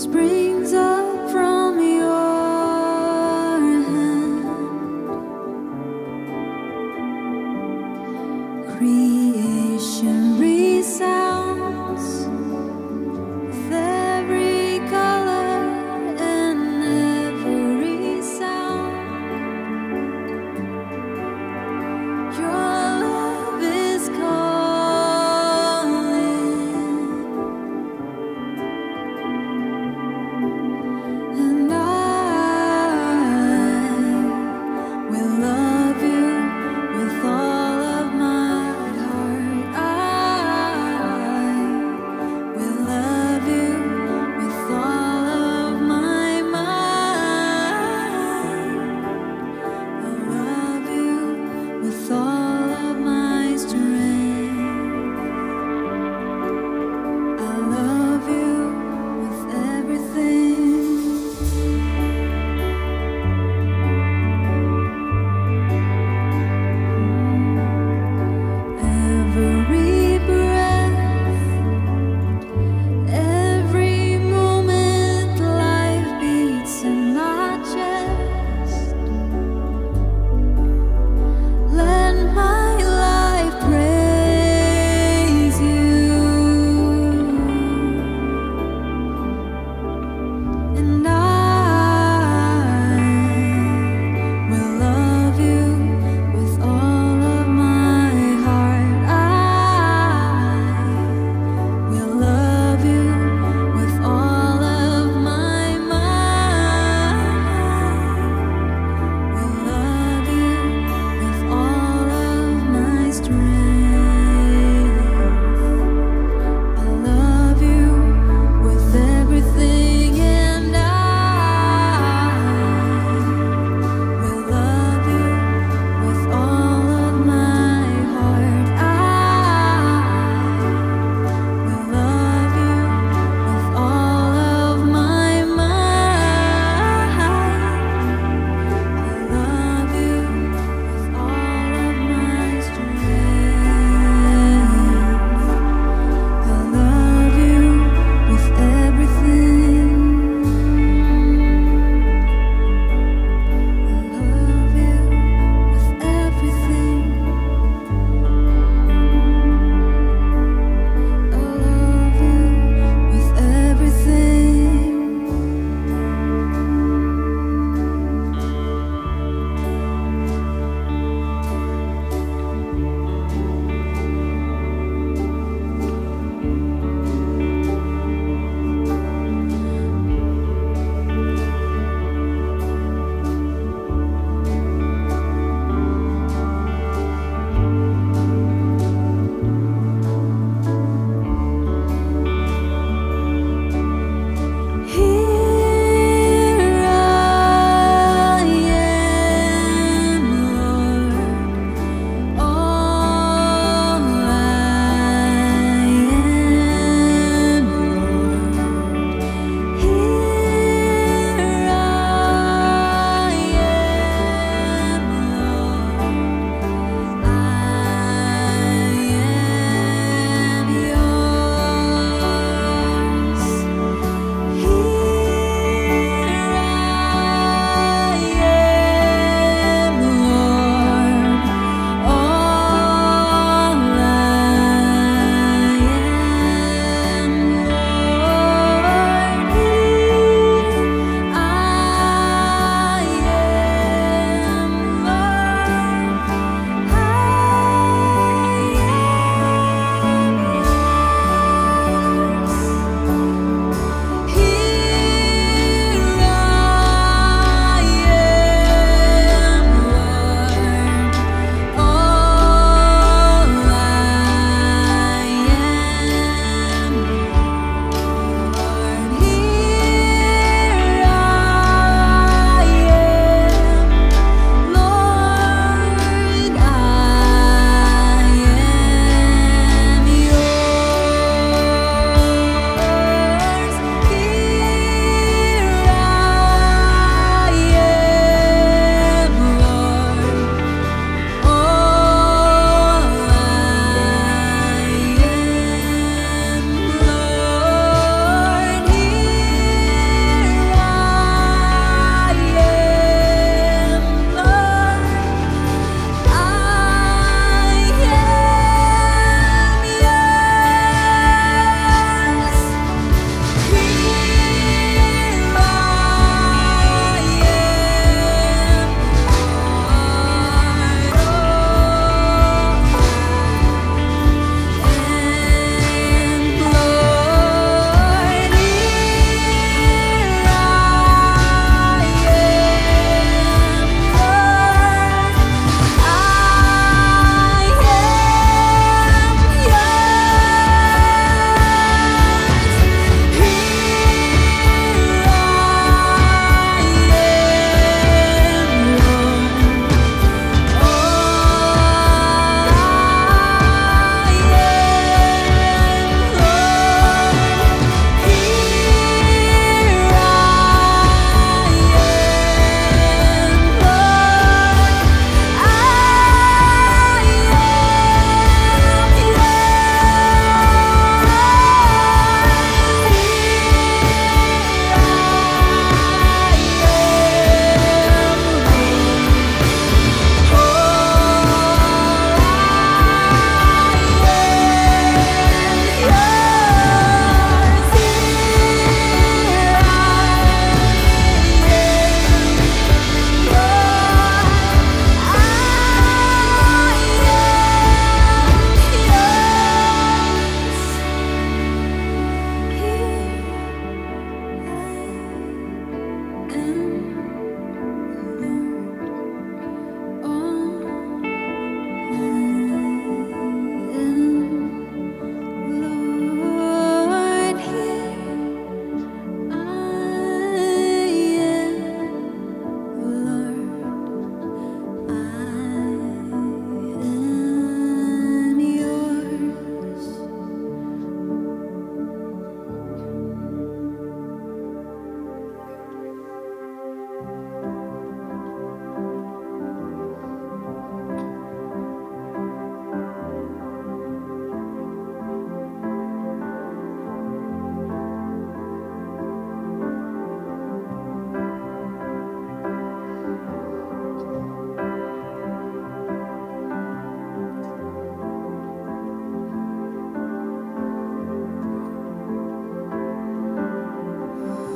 springs up from your hand. Creation resounds with every color and every sound. Your love is calling.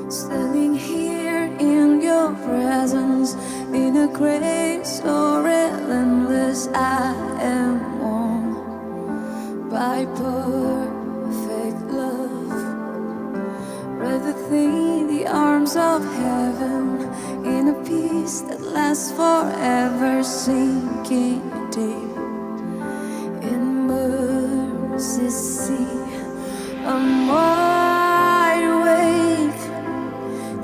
standing here in your presence, in a grace so relentless. I am won by perfect love, rather than the arms of heaven, in a peace that lasts forever, sinking deep in mercy's sea. I'm wide awake,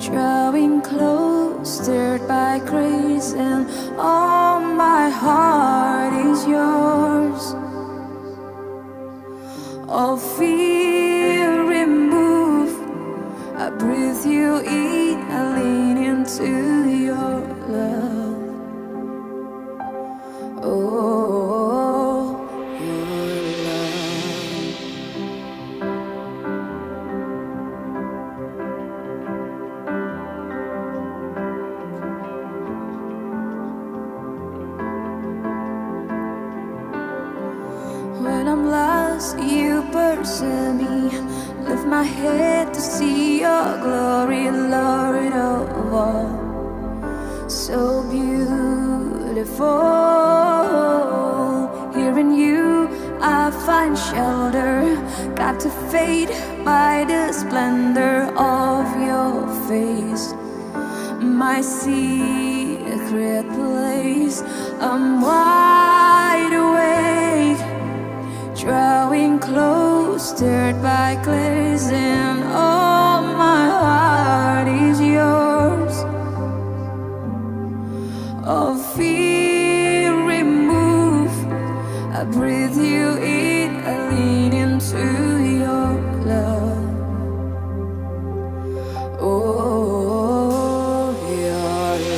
drawing close, stirred by grace, and all my heart is yours. All fear remove, I breathe you in, I lean into your love. Oh, your love. When I'm lost, you pursue me. Lift my head to see your glory, Lord of all. So beautiful. Here in you I find shelter, captivated by the splendor of your face, my secret place. I'm wide awake, drawing close, stirred by grace, and all my heart is yours. All fear remove, I breathe you in, I lean into your love. Oh, your love.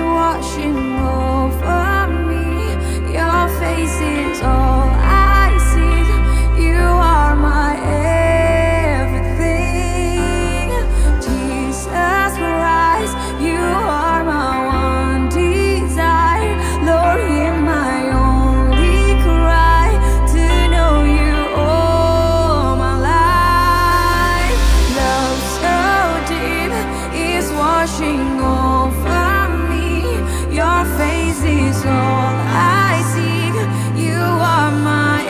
Washing over me, your face is all I see. You are my everything, Jesus Christ. You are my one desire, Lord. Hear my only cry, to know you all my life. Love so deep is washing over. Your face is all I seek. You are my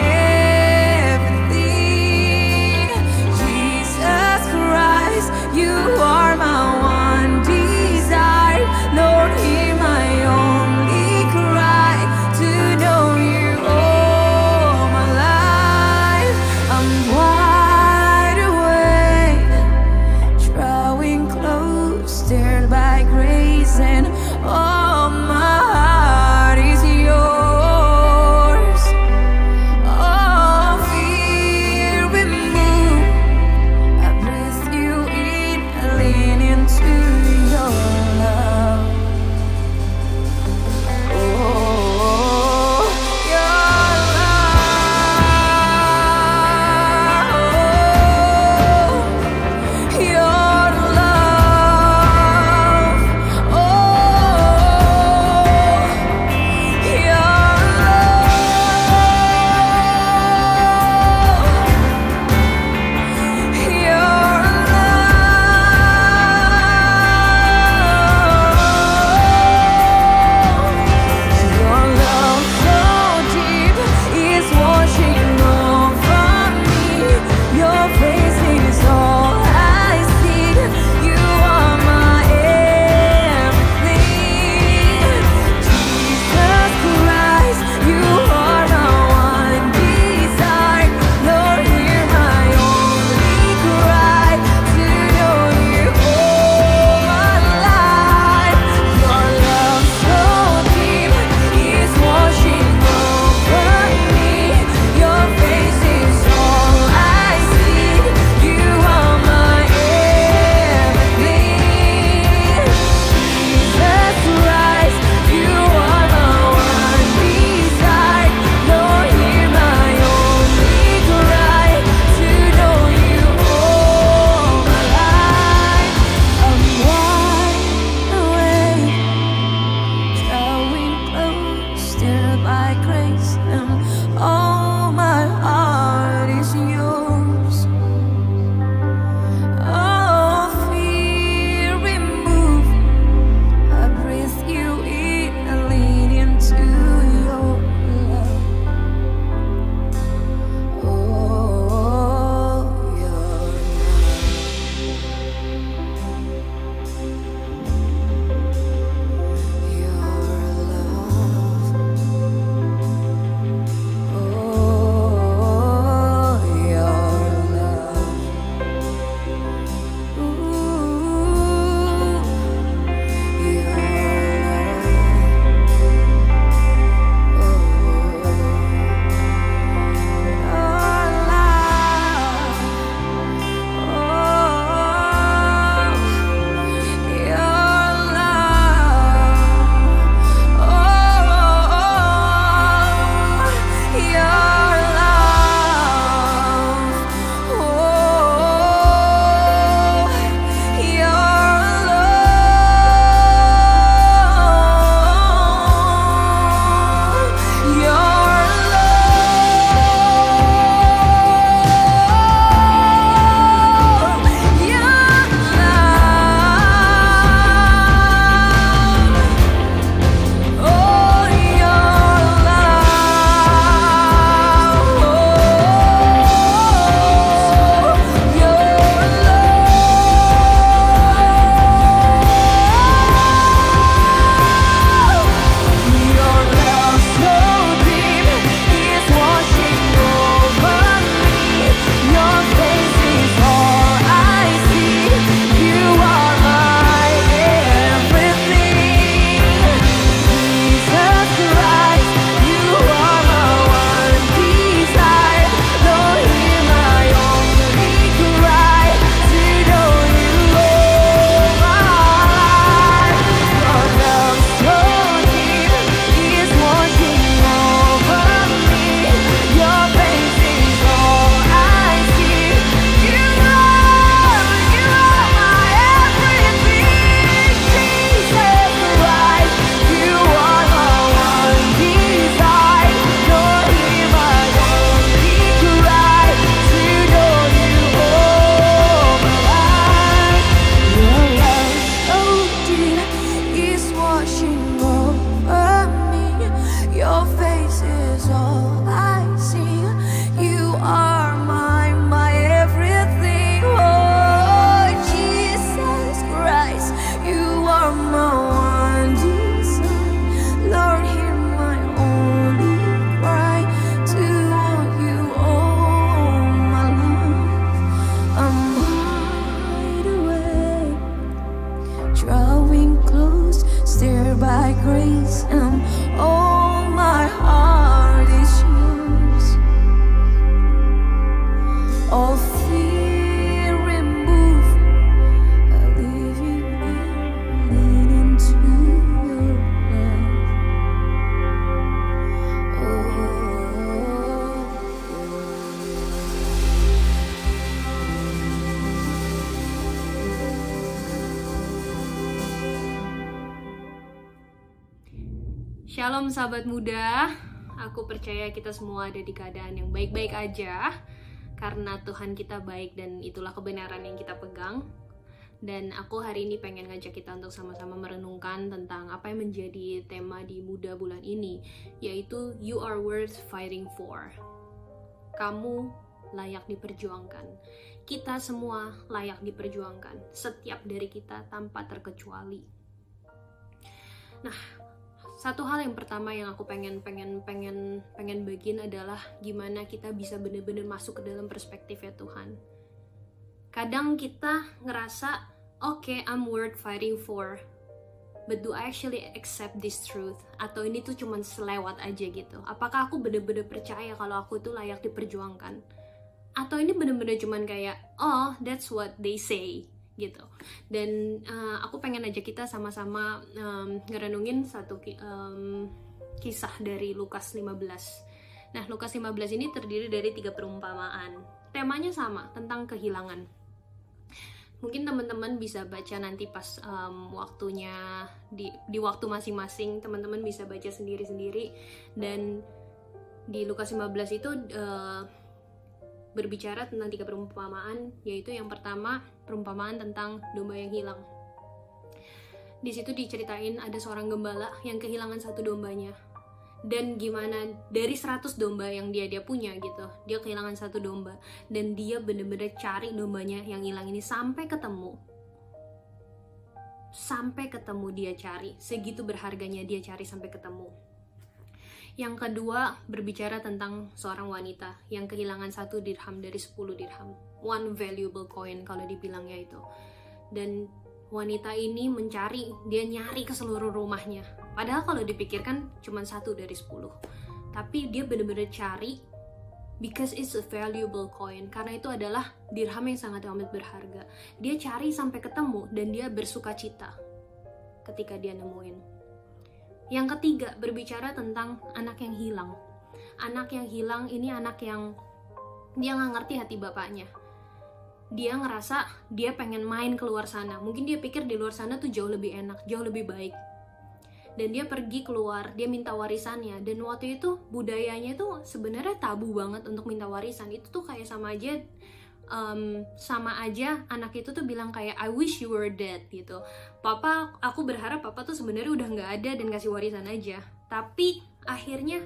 everything, Jesus Christ. You are my one desire, Lord. Hear my only cry, to know you all my life. I'm wide awake, drawing close, stirred by grace, and all my heart is yours. All fear remove, I breathe you in, I lean Shalom sahabat muda, aku percaya kita semua ada di keadaan yang baik-baik aja karena Tuhan kita baik dan itulah kebenaran yang kita pegang. Dan aku hari ini pengen ngajak kita untuk sama-sama merenungkan tentang apa yang menjadi tema di Muda bulan ini, yaitu You are worth fighting for. Kamu layak diperjuangkan. Kita semua layak diperjuangkan, setiap dari kita tanpa terkecuali. Nah, satu hal yang pertama yang aku pengen bagiin adalah gimana kita bisa benar-benar masuk ke dalam perspektifnya Tuhan. Kadang kita ngerasa, okay, I'm worth fighting for, but do I actually accept this truth? Atau ini tuh cuman selewat aja gitu? Apakah aku benar-benar percaya kalau aku tuh layak diperjuangkan? Atau ini benar-benar cuman kayak, oh, that's what they say gitu. Dan aku pengen aja kita sama-sama ngerenungin satu kisah dari Lukas 15. Nah, Lukas 15 ini terdiri dari 3 perumpamaan. Temanya sama, tentang kehilangan. Mungkin teman-teman bisa baca nanti pas waktunya di waktu masing-masing, teman-teman bisa baca sendiri-sendiri. Dan di Lukas 15 itu berbicara tentang 3 perumpamaan, yaitu yang pertama perumpamaan tentang domba yang hilang. Di situ diceritain ada seorang gembala yang kehilangan 1 dombanya, dan gimana dari 100 domba yang dia punya gitu, dia kehilangan 1 domba, dan dia bener-bener cari dombanya yang hilang ini sampai ketemu dia cari, segitu berharganya dia cari sampai ketemu. Yang kedua berbicara tentang seorang wanita yang kehilangan 1 dirham dari 10 dirham, 1 valuable coin kalau dibilangnya itu. Dan wanita ini dia nyari ke seluruh rumahnya. Padahal kalau dipikirkan cuma 1 dari 10. Tapi dia benar-benar cari because it's a valuable coin. Karena itu adalah dirham yang sangat amat berharga. Dia cari sampai ketemu dan dia bersuka cita ketika dia nemuin. Yang ketiga berbicara tentang anak yang hilang. Anak yang hilang ini anak yang dia nggak ngerti hati bapaknya. Dia ngerasa dia pengen main keluar sana. Mungkin dia pikir di luar sana tuh jauh lebih enak, jauh lebih baik. Dan dia pergi keluar, dia minta warisannya. Dan waktu itu budayanya itu sebenarnya tabu banget untuk minta warisan. Itu tuh kayak sama aja anak itu tuh bilang kayak I wish you were dead gitu. Papa, aku berharap papa tuh sebenarnya udah nggak ada dan kasih warisan aja. Tapi akhirnya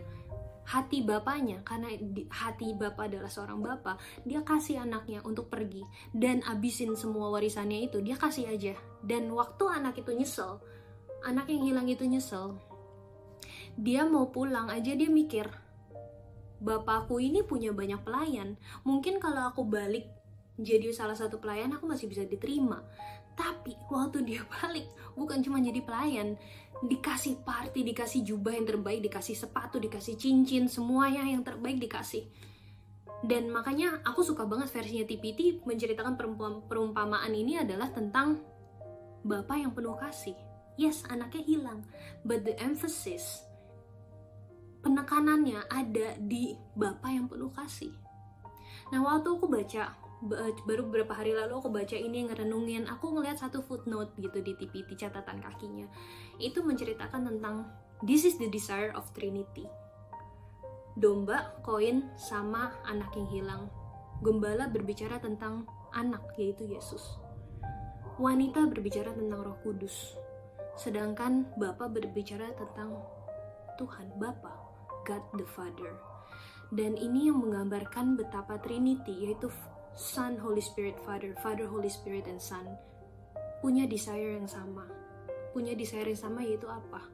hati bapaknya, karena hati bapak adalah seorang bapak, dia kasih anaknya untuk pergi dan abisin semua warisannya itu, dia kasih aja. Dan waktu anak itu nyesel, anak yang hilang itu nyesel, dia mau pulang aja dia mikir, bapakku ini punya banyak pelayan, mungkin kalau aku balik jadi salah satu pelayan aku masih bisa diterima. Tapi waktu dia balik, bukan cuma jadi pelayan, dikasih party, dikasih jubah yang terbaik, dikasih sepatu, dikasih cincin, semuanya yang terbaik dikasih. Dan makanya aku suka banget versinya TPT menceritakan perumpamaan ini adalah tentang bapak yang penuh kasih. Yes, anaknya hilang, but the emphasis, penekanannya ada di bapak yang penuh kasih. Nah, waktu aku baru beberapa hari lalu aku baca ini ngerenungin, aku ngeliat satu footnote gitu di TPT, catatan kakinya. Itu menceritakan tentang this is the desire of Trinity. Domba, koin, sama anak yang hilang. Gembala berbicara tentang anak, yaitu Yesus. Wanita berbicara tentang Roh Kudus. Sedangkan Bapa berbicara tentang Tuhan, Bapa, God the Father. Dan ini yang menggambarkan betapa Trinity, yaitu Son, Holy Spirit, Father, Father, Holy Spirit, and Son, punya desire yang sama. Punya desire yang sama, yaitu apa?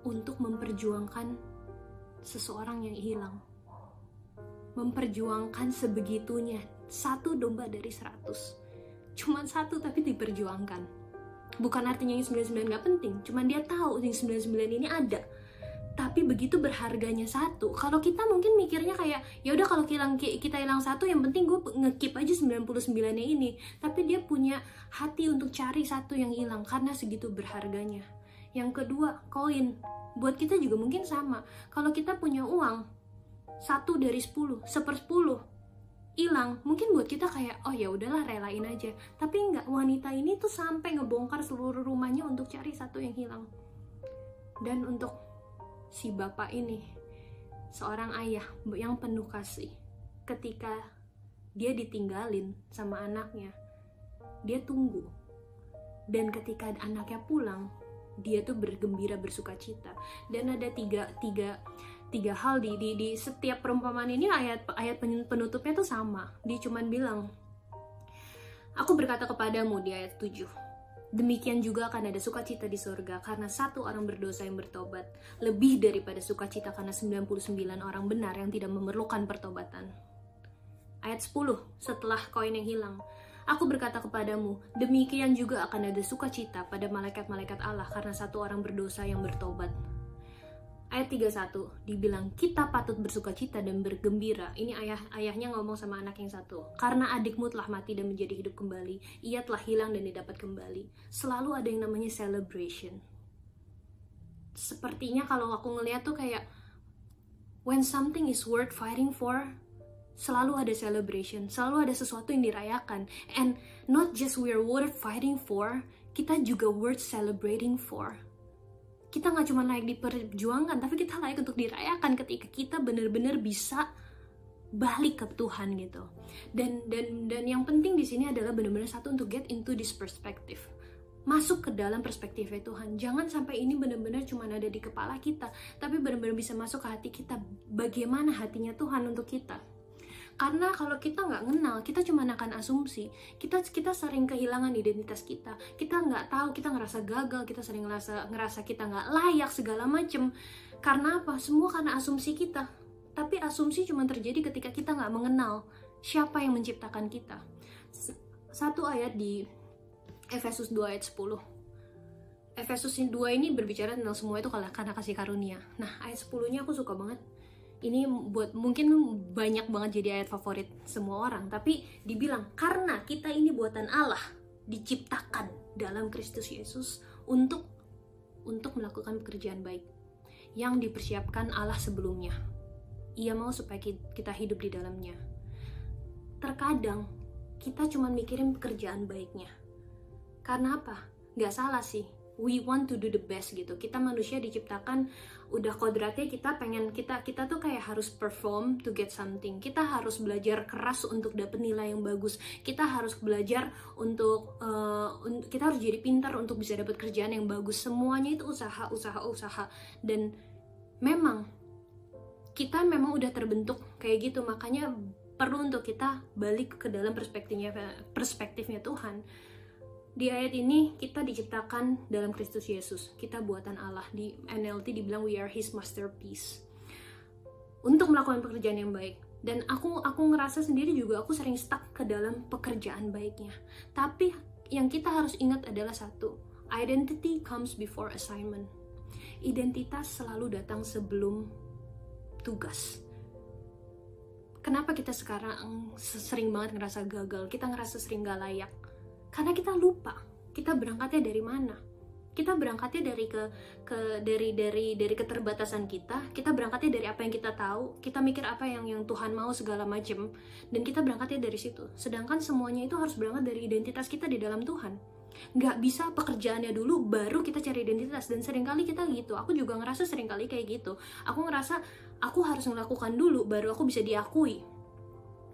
Untuk memperjuangkan seseorang yang hilang. Memperjuangkan sebegitunya. 1 domba dari 100. Cuman 1 tapi diperjuangkan. Bukan artinya yang 99 gak penting, cuman dia tahu yang 99 ini ada. Tapi begitu berharganya 1. Kalau kita mungkin mikirnya kayak, ya udah kalau kita hilang 1, yang penting gue nge-keep aja 99-nya ini. Tapi dia punya hati untuk cari 1 yang hilang karena segitu berharganya. Yang kedua, koin. Buat kita juga mungkin sama. Kalau kita punya uang 1 dari 10, 1/10 hilang, mungkin buat kita kayak, oh ya udahlah relain aja. Tapi enggak, wanita ini tuh sampai ngebongkar seluruh rumahnya untuk cari 1 yang hilang. Dan untuk si bapak ini, seorang ayah yang penuh kasih, ketika dia ditinggalin sama anaknya, dia tunggu. Dan ketika anaknya pulang, dia tuh bergembira, bersuka cita. Dan ada tiga hal di setiap perumpamaan ini, ayat penutupnya tuh sama. Dia cuman bilang, aku berkata kepadamu di ayat 7, demikian juga akan ada sukacita di surga karena satu orang berdosa yang bertobat, lebih daripada sukacita karena 99 orang benar yang tidak memerlukan pertobatan. Ayat 10, setelah koin yang hilang, aku berkata kepadamu, demikian juga akan ada sukacita pada malaikat-malaikat Allah karena satu orang berdosa yang bertobat. Ayat 31 dibilang kita patut bersukacita dan bergembira. Ini ayahnya ngomong sama anak yang satu. Karena adikmu telah mati dan menjadi hidup kembali. Ia telah hilang dan didapat kembali. Selalu ada yang namanya celebration. Sepertinya kalau aku ngeliat tuh kayak when something is worth fighting for, selalu ada celebration, selalu ada sesuatu yang dirayakan. And not just we're worth fighting for, kita juga worth celebrating for. Kita nggak cuma layak diperjuangkan, tapi kita layak untuk dirayakan ketika kita benar-benar bisa balik ke Tuhan gitu. Dan yang penting di sini adalah benar-benar satu, untuk get into this perspective, masuk ke dalam perspektifnya Tuhan. Jangan sampai ini benar-benar cuma ada di kepala kita, tapi benar-benar bisa masuk ke hati kita. Bagaimana hatinya Tuhan untuk kita? Karena kalau kita nggak kenal, kita cuma akan asumsi. Kita sering kehilangan identitas kita. Kita nggak tahu, kita ngerasa gagal, kita sering ngerasa kita nggak layak segala macem. Karena apa? Semua karena asumsi kita. Tapi asumsi cuma terjadi ketika kita nggak mengenal siapa yang menciptakan kita. Satu ayat di Efesus 2 ayat 10. Efesus 2 ini berbicara tentang semua itu karena kasih karunia. Nah, ayat 10-nya aku suka banget. Ini mungkin banyak banget jadi ayat favorit semua orang, tapi dibilang karena kita ini buatan Allah, diciptakan dalam Kristus Yesus untuk melakukan pekerjaan baik yang dipersiapkan Allah sebelumnya. Ia mau supaya kita hidup di dalamnya. Terkadang kita cuma mikirin pekerjaan baiknya. Karena apa? Gak salah sih. We want to do the best gitu. Kita manusia diciptakan udah kodratnya kita pengen kita tuh kayak harus perform to get something. Kita harus belajar keras untuk dapet nilai yang bagus. Kita harus belajar untuk kita harus jadi pintar untuk bisa dapet kerjaan yang bagus. Semuanya itu usaha. Dan memang kita memang udah terbentuk kayak gitu. Makanya perlu untuk kita balik ke dalam perspektifnya Tuhan. Di ayat ini kita diciptakan dalam Kristus Yesus. Kita buatan Allah. Di NLT dibilang we are His masterpiece. Untuk melakukan pekerjaan yang baik. Dan aku ngerasa sendiri juga aku sering stuck ke dalam pekerjaan baiknya. Tapi yang kita harus ingat adalah satu. Identity comes before assignment. Identitas selalu datang sebelum tugas. Kenapa kita sekarang sering banget ngerasa gagal? Kita ngerasa sering gak layak. Karena kita lupa, kita berangkatnya dari mana? Kita berangkatnya dari keterbatasan kita berangkatnya dari apa yang kita tahu, kita mikir apa yang Tuhan mau segala macam, dan kita berangkatnya dari situ. Sedangkan semuanya itu harus berangkat dari identitas kita di dalam Tuhan. Nggak bisa pekerjaannya dulu, baru kita cari identitas, dan seringkali kita gitu. Aku juga ngerasa seringkali kayak gitu. Aku ngerasa aku harus melakukan dulu, baru aku bisa diakui.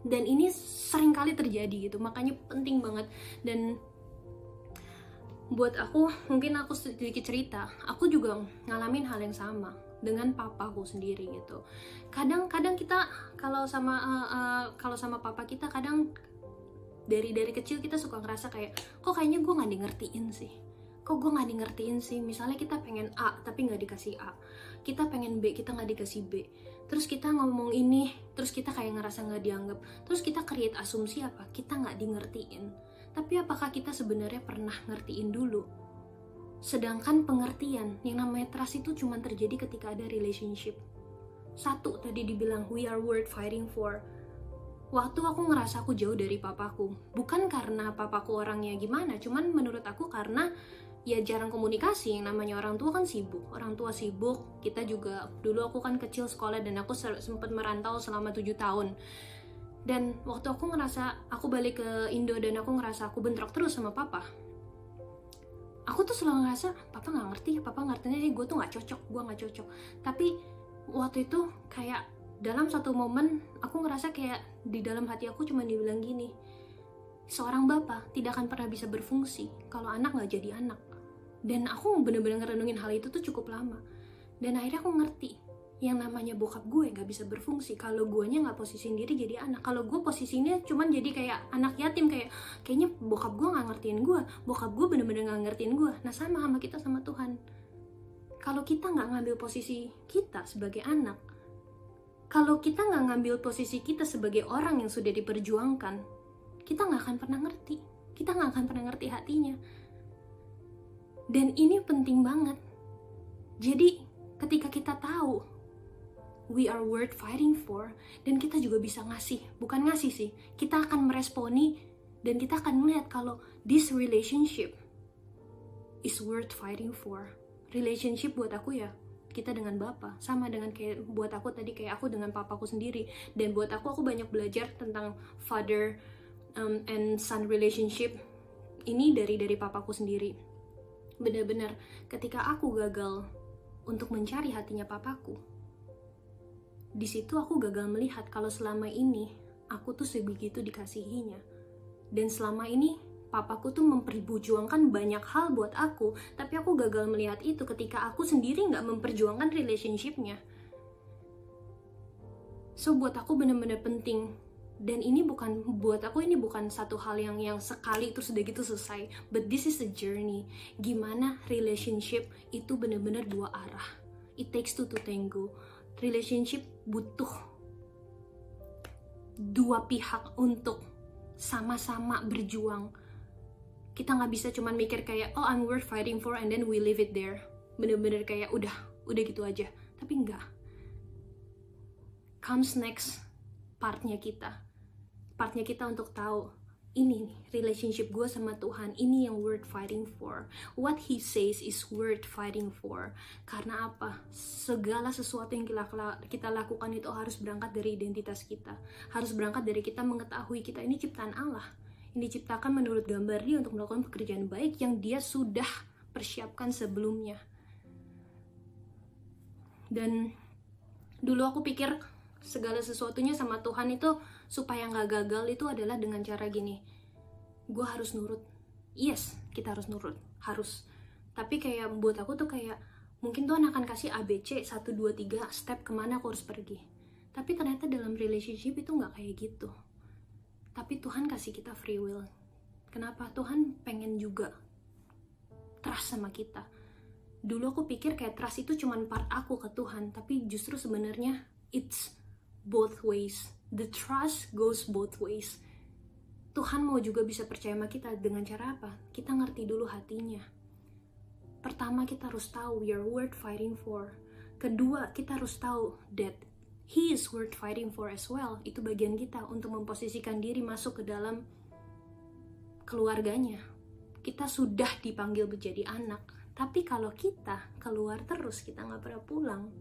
Dan ini seringkali terjadi gitu, makanya penting banget. Dan buat aku, mungkin aku sedikit cerita, aku juga ngalamin hal yang sama dengan papaku sendiri gitu. Kadang kita kalau sama papa kita, kadang dari kecil kita suka ngerasa kayak, kok kayaknya gue nggak ngertiin sih. Misalnya kita pengen A tapi nggak dikasih A, kita pengen B kita nggak dikasih B. Terus kita ngomong ini, terus kita kayak ngerasa nggak dianggap. Terus kita create asumsi apa? Kita nggak di ngertiin. Tapi apakah kita sebenarnya pernah ngertiin dulu? Sedangkan pengertian, yang namanya trust itu cuma terjadi ketika ada relationship. Satu, tadi dibilang, we are worth fighting for. Waktu aku ngerasa aku jauh dari papaku. Bukan karena papaku orangnya gimana, cuman menurut aku karena ya jarang komunikasi. Yang namanya orang tua kan sibuk. Orang tua sibuk, kita juga, dulu aku kan kecil sekolah dan aku sempat merantau selama 7 tahun. Dan waktu aku ngerasa, aku balik ke Indo dan aku ngerasa aku bentrok terus sama papa. aku tuh selalu ngerasa papa nggak ngerti, papa ngertinya gue tuh nggak cocok. Tapi waktu itu kayak dalam satu momen aku ngerasa kayak di dalam hati aku cuma dibilang gini, seorang bapak tidak akan pernah bisa berfungsi kalau anak nggak jadi anak. Dan aku bener-bener ngerenungin hal itu tuh cukup lama. Dan akhirnya aku ngerti yang namanya bokap gue nggak bisa berfungsi kalau guanya nggak posisiin diri jadi anak. Kalau gue posisinya cuman jadi kayak anak yatim, kayaknya bokap gue nggak ngertiin gue, bokap gue bener-bener nggak ngertiin gue. Nah sama kita sama Tuhan. Kalau kita nggak ngambil posisi kita sebagai anak, kalau kita nggak ngambil posisi kita sebagai orang yang sudah diperjuangkan, kita nggak akan pernah ngerti. Kita nggak akan pernah ngerti hatinya. Dan ini penting banget. Jadi ketika kita tahu we are worth fighting for, dan kita juga bisa bukan ngasih sih, kita akan meresponi dan kita akan melihat kalau this relationship is worth fighting for. Relationship buat aku ya kita dengan Bapa, sama dengan kayak buat aku tadi kayak aku dengan papaku sendiri. Dan buat aku banyak belajar tentang father and son relationship ini dari papaku sendiri. Benar-benar ketika aku gagal untuk mencari hatinya papaku, di situ aku gagal melihat kalau selama ini aku tuh sebegitu dikasihinya. Dan selama ini papaku tuh memperjuangkan banyak hal buat aku, tapi aku gagal melihat itu ketika aku sendiri nggak memperjuangkan relationship-nya. So buat aku benar-benar penting. Dan ini bukan satu hal yang sekali terus udah gitu selesai, but this is a journey. Gimana relationship itu benar-benar dua arah. It takes two to tango. Relationship butuh dua pihak untuk sama-sama berjuang. Kita nggak bisa cuman mikir kayak oh I'm worth fighting for and then we leave it there. Bener-bener kayak udah gitu aja. Tapi enggak. Comes next partnya kita untuk tahu ini nih relationship gue sama Tuhan, ini yang worth fighting for. What He says is worth fighting for. Karena apa? Segala sesuatu yang kita lakukan itu harus berangkat dari identitas kita. Harus berangkat dari kita mengetahui kita ini ciptaan Allah. Ini diciptakan menurut gambar Dia untuk melakukan pekerjaan baik yang Dia sudah persiapkan sebelumnya. Dan dulu aku pikir segala sesuatunya sama Tuhan itu supaya nggak gagal itu adalah dengan cara gini, gue harus nurut. Yes, kita harus nurut, harus. Tapi kayak buat aku tuh kayak mungkin Tuhan akan kasih ABC 1, 2, 3 step kemana aku harus pergi. Tapi ternyata dalam relationship itu nggak kayak gitu. Tapi Tuhan kasih kita free will. Kenapa? Tuhan pengen juga trust sama kita. Dulu aku pikir kayak trust itu cuma part aku ke Tuhan, tapi justru sebenarnya it's both ways. The trust goes both ways. Tuhan mau juga bisa percaya sama kita dengan cara apa? Kita ngerti dulu hatinya. Pertama, kita harus tahu we are worth fighting for. Kedua, kita harus tahu that He is worth fighting for as well. Itu bagian kita untuk memposisikan diri masuk ke dalam keluarganya. Kita sudah dipanggil menjadi anak. Tapi kalau kita keluar terus, kita nggak pernah pulang,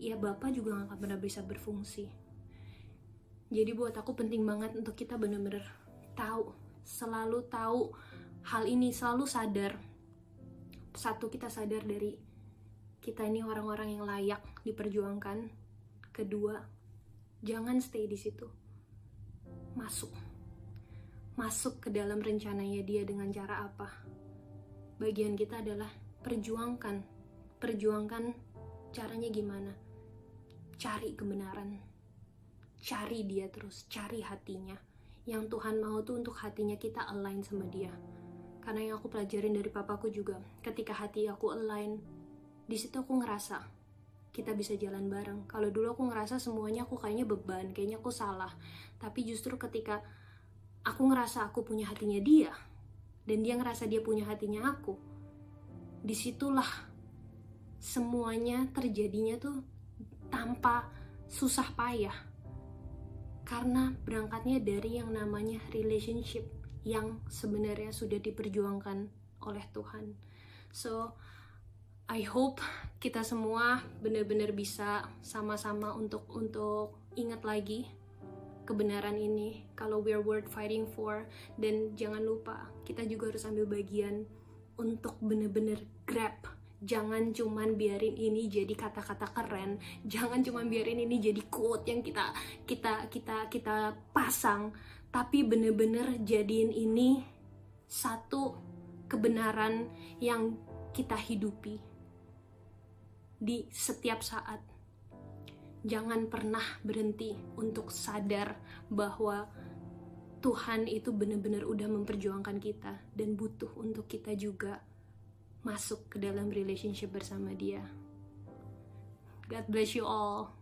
ya Bapak juga gak akan pernah bisa berfungsi. Jadi buat aku penting banget untuk kita bener-bener tahu, selalu tahu hal ini, selalu sadar. Satu, kita sadar dari kita ini orang-orang yang layak diperjuangkan. Kedua, jangan stay di situ. Masuk ke dalam rencananya Dia dengan cara apa? Bagian kita adalah perjuangkan caranya gimana? Cari kebenaran, cari Dia terus, cari hatinya. Yang Tuhan mau tuh untuk hatinya kita align sama Dia. Karena yang aku pelajarin dari papaku juga, ketika hati aku align, di situ aku ngerasa kita bisa jalan bareng. Kalau dulu aku ngerasa semuanya aku kayaknya beban, kayaknya aku salah. Tapi justru ketika aku ngerasa aku punya hatinya Dia, dan Dia ngerasa Dia punya hatinya aku, disitulah semuanya terjadinya tuh tanpa susah payah. Karena berangkatnya dari yang namanya relationship yang sebenarnya sudah diperjuangkan oleh Tuhan. So, I hope kita semua benar-benar bisa sama-sama untuk ingat lagi kebenaran ini, kalau we are worth fighting for. Dan jangan lupa, kita juga harus ambil bagian untuk bener-bener grab. Jangan cuman biarin ini jadi kata-kata keren, jangan cuman biarin ini jadi quote yang kita pasang, tapi bener-bener jadiin ini satu kebenaran yang kita hidupi di setiap saat. Jangan pernah berhenti untuk sadar bahwa Tuhan itu benar-benar udah memperjuangkan kita dan butuh untuk kita juga masuk ke dalam relationship bersama Dia. God bless you all.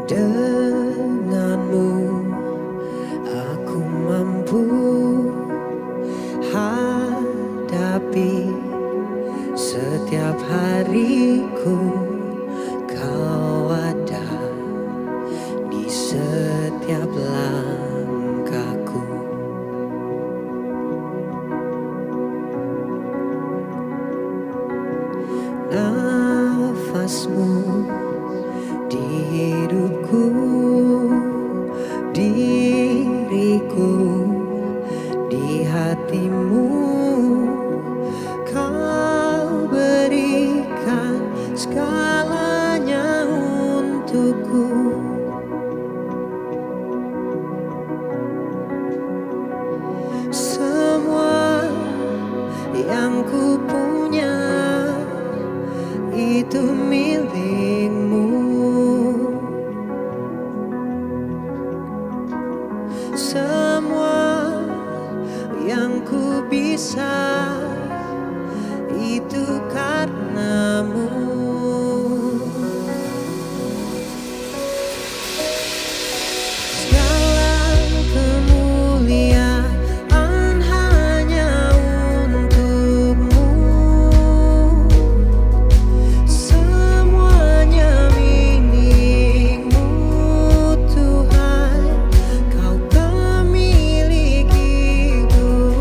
Denganmu aku mampu hadapi setiap hariku. Kau ada di setiap langkahku. Nafasmu di hidupku, diriku di hatimu. Kau berikan segalanya untukku. Semua yang ku punya itu milikmu. Semua yang ku bisa itu karenamu. Segala kemuliaan hanya untukmu. Semuanya milikmu Tuhan. Kau pemilik hidupku.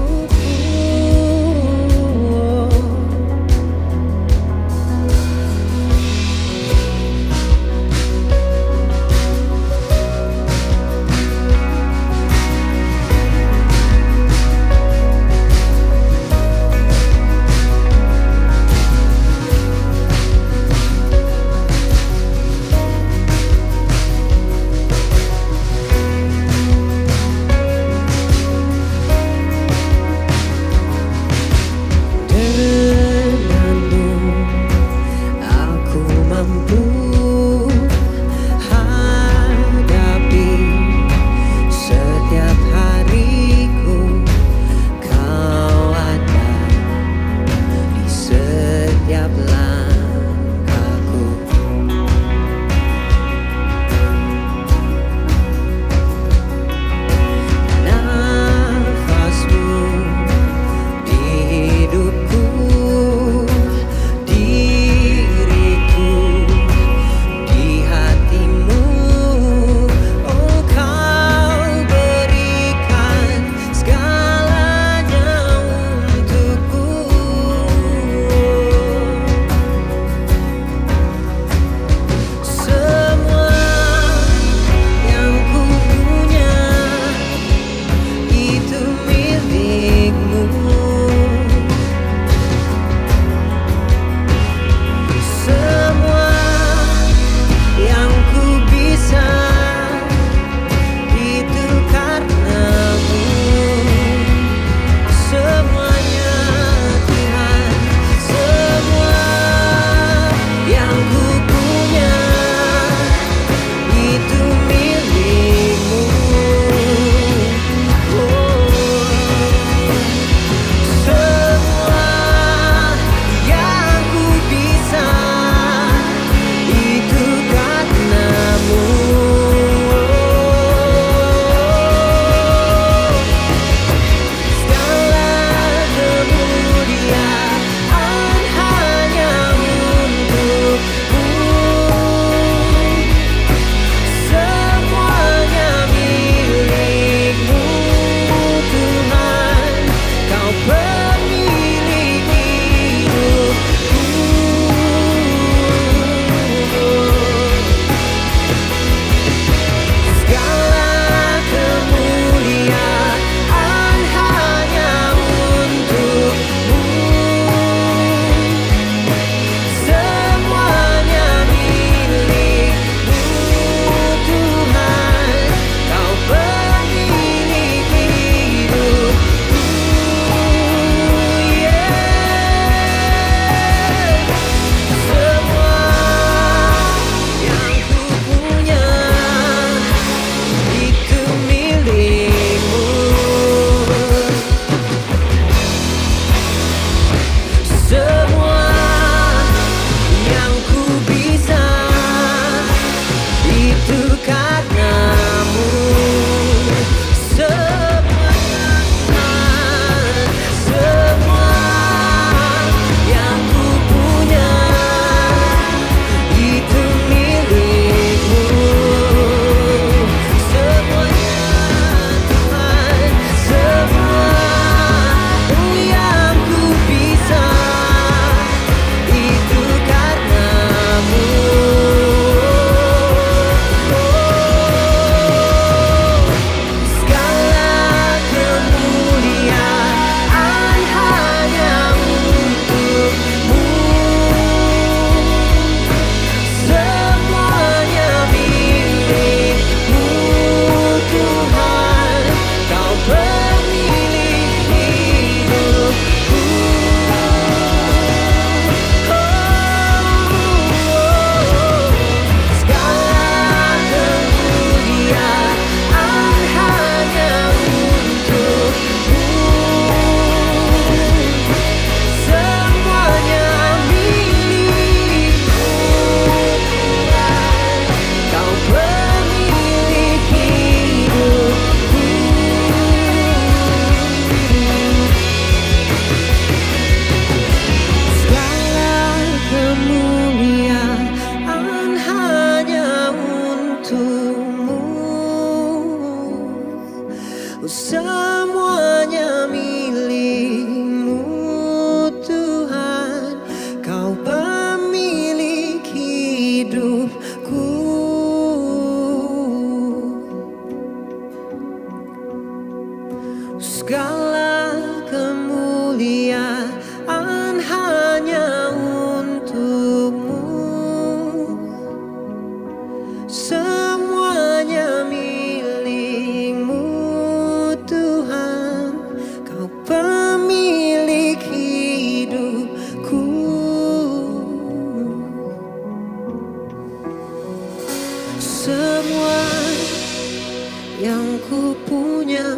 ku punya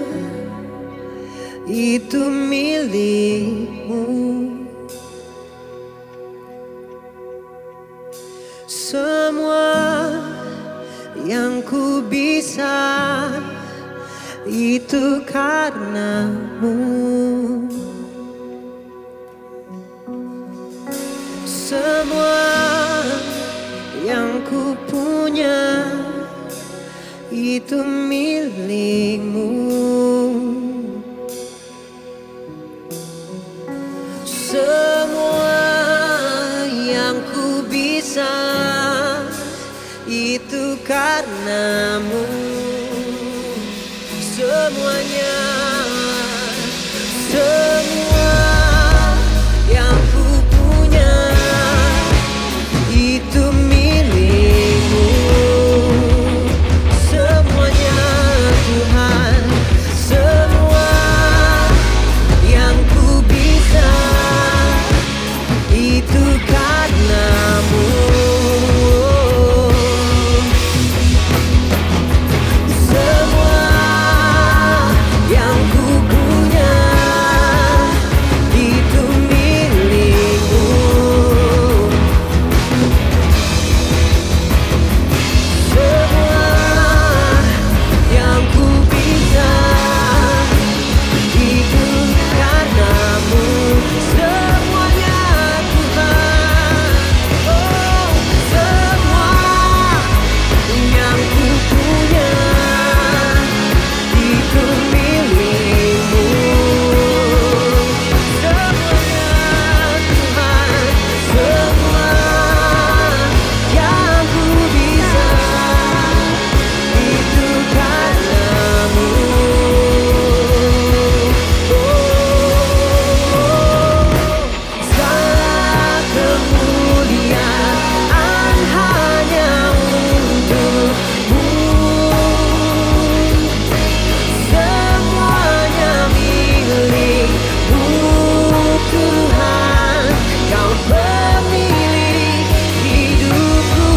itu milikmu. Semua yang ku bisa itu karenamu. Semua yang ku punya itu milikmu. Semua yang ku bisa itu karenamu. Semuanya, semua yang ku punya itu milikmu. Semuanya Tuhan, semua yang ku bisa itu karenamu. Semua yang ku punya itu milikmu. Semua yang ku bisa itu karenamu. Semuanya Tuhan, oh semua yang ku punya itu milikmu. Semuanya Tuhan, semua yang ku bisa itu karenamu. Segala kemuliaan hanya untukmu. Semuanya milikmu Tuhan, Kau pemilik hidupku.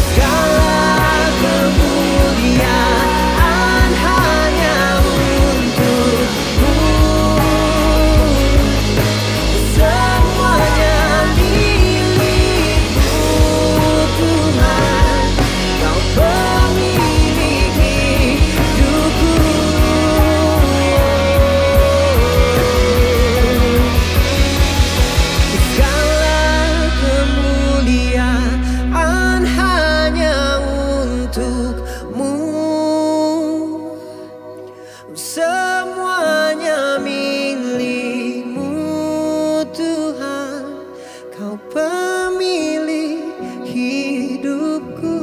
Segala kemuliaan hanya untukmu. Semuanya milikmu Tuhan, Kau pemilik hidupku. Segala kemuliaan hanya untukmu. Semuanya milikmu Tuhan, Kau pemilik hidupku.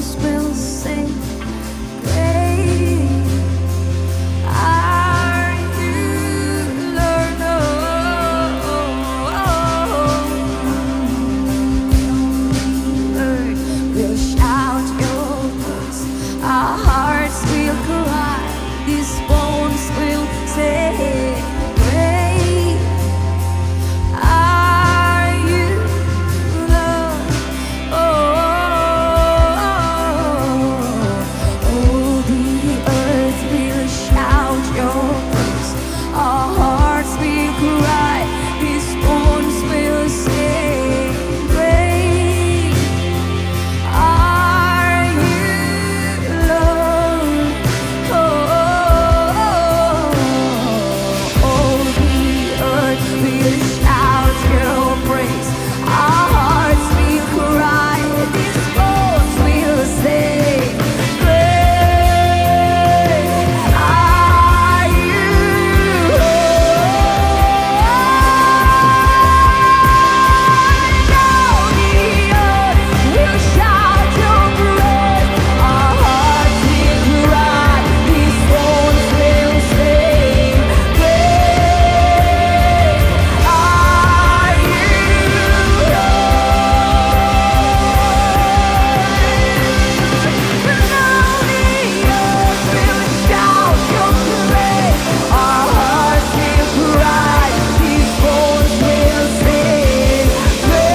bones will sing. Great are you, Lord. Lord, we'll shout your praise. Our hearts will cry. These bones will say, great are you, Lord. Oh, the earth will shout your praise. Our hearts will cry. These bones will say, great are you, Lord. Oh, the earth will shout your praise. Our hearts will cry. These bones will say, great are you, Lord. The earth will shout your praise. Our hearts will cry. These bones will sing. Great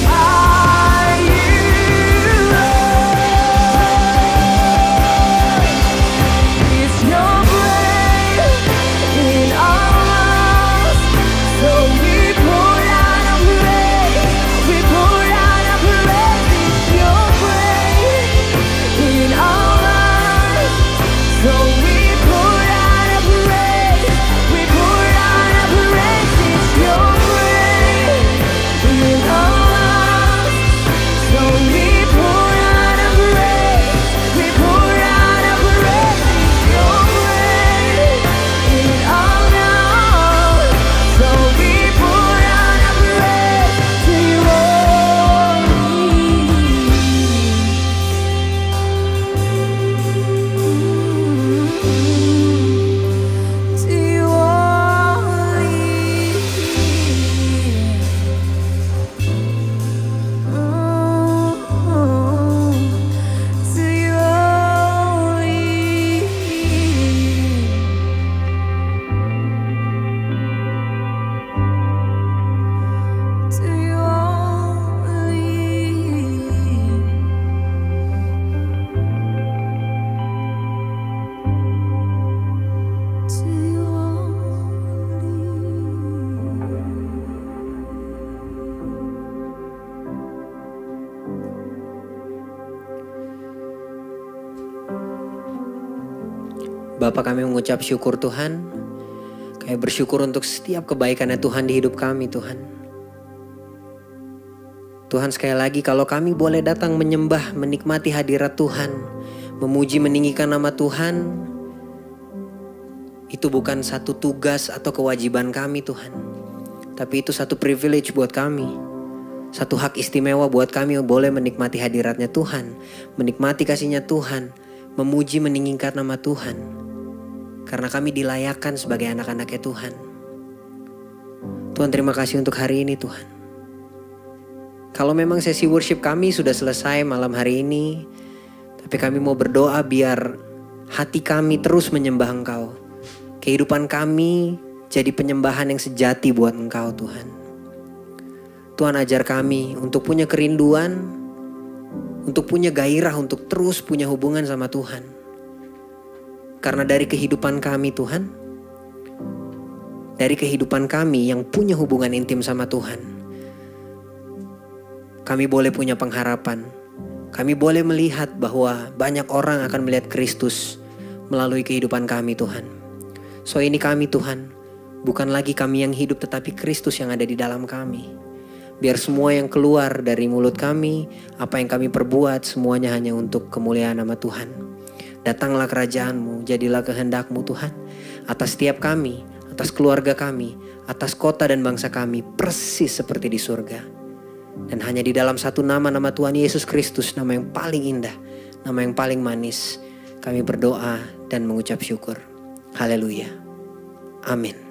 are you, it's your breath in our lungs, so we pour out a praise. We pour out a praise. It's your breath in our lungs, so we pour out a praise. We pour out a praise. It's your breath in our lungs, so we pour out a praise. We pour out a praise. It's your breath in our lungs, so we pour out a praise to you only. To you only. To you only. To you only. To you Bapa, kami mengucap syukur Tuhan. Kami bersyukur untuk setiap kebaikan-Nya Tuhan di hidup kami Tuhan. Tuhan, sekali lagi kalau kami boleh datang menyembah, menikmati hadirat Tuhan, memuji meninggikan nama Tuhan, itu bukan satu tugas atau kewajiban kami Tuhan, tapi itu satu privilege buat kami, satu hak istimewa buat kami boleh menikmati hadiratnya Tuhan, menikmati kasihnya Tuhan, memuji meninggikan nama Tuhan, karena kami dilayakkan sebagai anak-anaknya Tuhan. Tuhan, terima kasih untuk hari ini Tuhan. Kalau memang sesi worship kami sudah selesai malam hari ini, tapi kami mau berdoa biar hati kami terus menyembah Engkau. Kehidupan kami jadi penyembahan yang sejati buat Engkau Tuhan. Tuhan, ajar kami untuk punya kerinduan, untuk punya gairah, untuk terus punya hubungan sama Tuhan. Karena dari kehidupan kami Tuhan, dari kehidupan kami yang punya hubungan intim sama Tuhan, kami boleh punya pengharapan. Kami boleh melihat bahwa banyak orang akan melihat Kristus melalui kehidupan kami Tuhan. So ini kami Tuhan, bukan lagi kami yang hidup tetapi Kristus yang ada di dalam kami. Biar semua yang keluar dari mulut kami, apa yang kami perbuat, semuanya hanya untuk kemuliaan nama Tuhan. Datanglah kerajaan-Mu, jadilah kehendak-Mu Tuhan, atas setiap kami, atas keluarga kami, atas kota dan bangsa kami, persis seperti di surga. Dan hanya di dalam satu nama Tuhan Yesus Kristus, nama yang paling indah, nama yang paling manis, kami berdoa dan mengucap syukur. Haleluya. Amin.